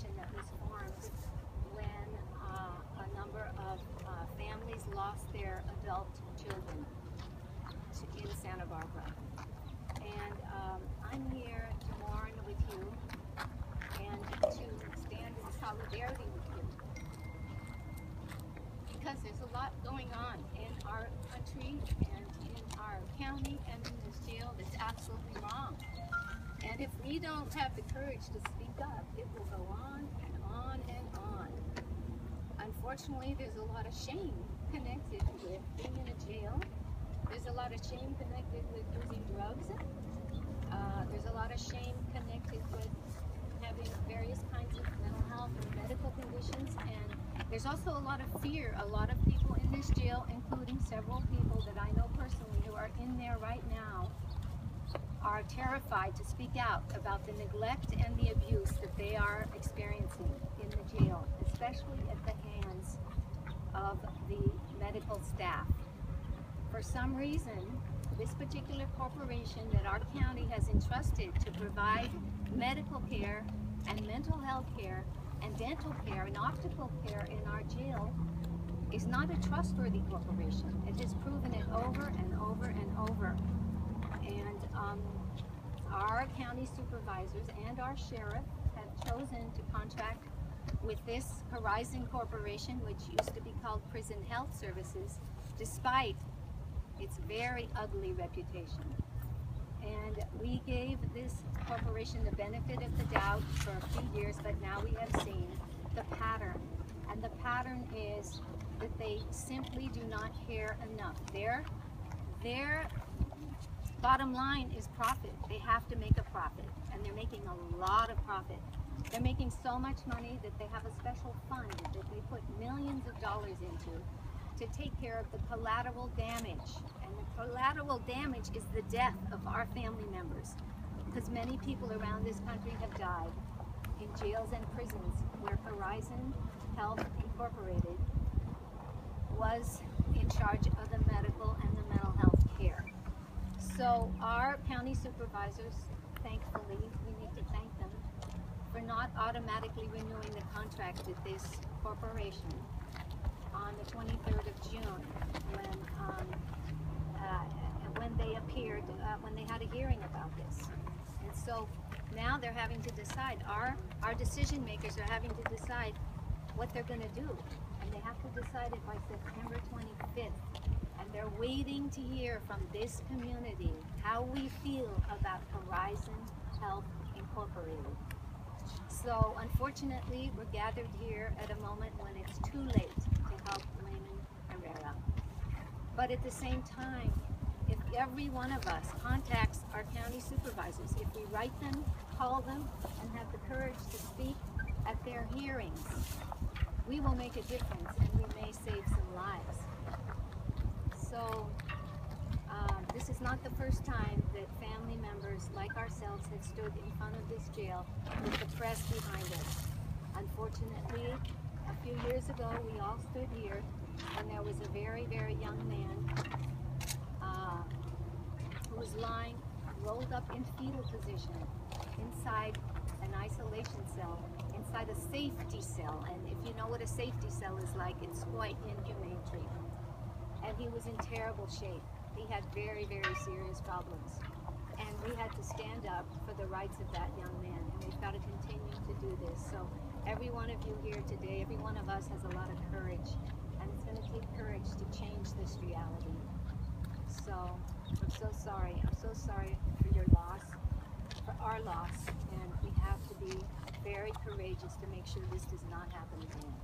corporation that was formed when a number of families lost their adult children in Santa Barbara. And I'm here to mourn with you and to stand in solidarity with you, because there's a lot going on in our country and in our county and in this jail that's absolutely wrong. And if we don't have the courage to speak up, it will go on and on and on. Unfortunately, there's a lot of shame connected with being in a jail. There's a lot of shame connected with using drugs. There's a lot of shame connected with having various kinds of mental health or medical conditions. And there's also a lot of fear. A lot of people in this jail, including several people that I know personally who are in there right now, are terrified to speak out about the neglect and the abuse that they are experiencing in the jail, especially at the hands of the medical staff. For some reason, this particular corporation that our county has entrusted to provide medical care and mental health care and dental care and optical care in our jail is not a trustworthy corporation. It has proven it over and over and over. And our county supervisors and our sheriff have chosen to contract with this Horizon Corporation, which used to be called Prison Health Services, despite its very ugly reputation. And we gave this corporation the benefit of the doubt for a few years, but now we have seen the pattern. And the pattern is that they simply do not care enough. Their bottom line is profit. They have to make a profit, and they're making a lot of profit. They're making so much money that they have a special fund that they put millions of dollars into to take care of the collateral damage. And the collateral damage is the death of our family members, because many people around this country have died in jails and prisons where Horizon Health Incorporated was in charge of the medical and the mental health care. So our county supervisors, thankfully, we need to thank them for not automatically renewing the contract with this corporation on the 23rd of June when they appeared, when they had a hearing about this. And so now they're having to decide, our decision makers are having to decide what they're going to do. And they have to decide it by September 25th. And they're waiting to hear from this community how we feel about Horizon Health Incorporated. So unfortunately, we're gathered here at a moment when it's too late to help Ray Herrera. But at the same time, if every one of us contacts our county supervisors, if we write them, call them, and have the courage to speak at their hearings, we will make a difference, and we may save some lives. So this is not the first time that family members like ourselves have stood in front of this jail with the press behind us. Unfortunately, a few years ago, we all stood here and there was a very, very young man who was lying rolled up in fetal position inside an isolation cell, inside a safety cell. And if you know what a safety cell is like, it's quite inhumane treatment. And he was in terrible shape. He had very, very serious problems. And we had to stand up for the rights of that young man. And we've got to continue to do this. So every one of you here today, every one of us has a lot of courage. And it's going to take courage to change this reality. So I'm so sorry. I'm so sorry for your loss, for our loss. And we have to be very courageous to make sure this does not happen again.